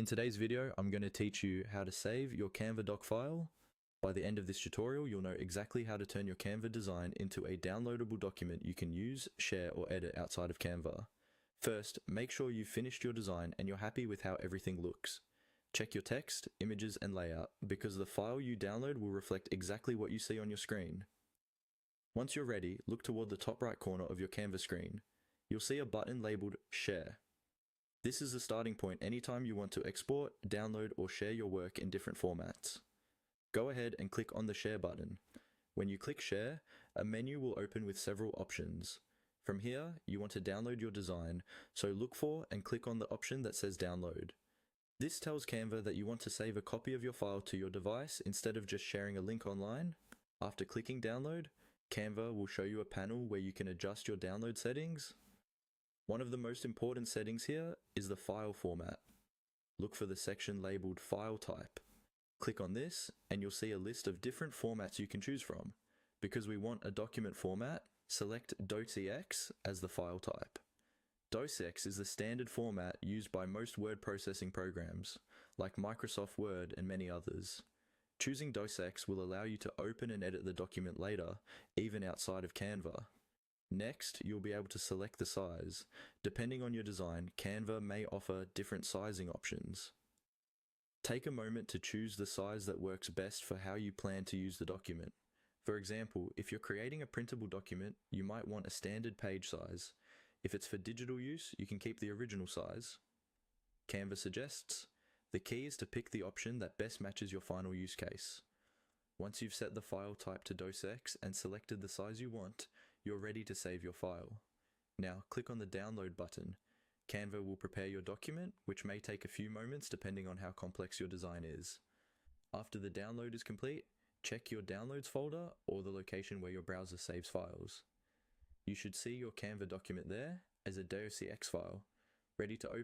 In today's video, I'm going to teach you how to save your Canva Doc file. By the end of this tutorial, you'll know exactly how to turn your Canva design into a downloadable document you can use, share, or edit outside of Canva. First, make sure you've finished your design and you're happy with how everything looks. Check your text, images, and layout, because the file you download will reflect exactly what you see on your screen. Once you're ready, look toward the top right corner of your Canva screen. You'll see a button labeled Share. This is the starting point anytime you want to export, download, or share your work in different formats. Go ahead and click on the Share button. When you click Share, a menu will open with several options. From here, you want to download your design, so look for and click on the option that says Download. This tells Canva that you want to save a copy of your file to your device instead of just sharing a link online. After clicking Download, Canva will show you a panel where you can adjust your download settings. One of the most important settings here is the file format. Look for the section labeled File Type. Click on this and you'll see a list of different formats you can choose from. Because we want a document format, select docx as the file type. Docx is the standard format used by most word processing programs, like Microsoft Word and many others. Choosing docx will allow you to open and edit the document later, even outside of Canva. Next, you'll be able to select the size. Depending on your design, Canva may offer different sizing options. Take a moment to choose the size that works best for how you plan to use the document. For example, if you're creating a printable document, you might want a standard page size. If it's for digital use, you can keep the original size. Canva suggests, the key is to pick the option that best matches your final use case. Once you've set the file type to docx and selected the size you want, you're ready to save your file. Now click on the Download button. Canva will prepare your document, which may take a few moments depending on how complex your design is. After the download is complete, check your Downloads folder or the location where your browser saves files. You should see your Canva document there as a docx file, ready to open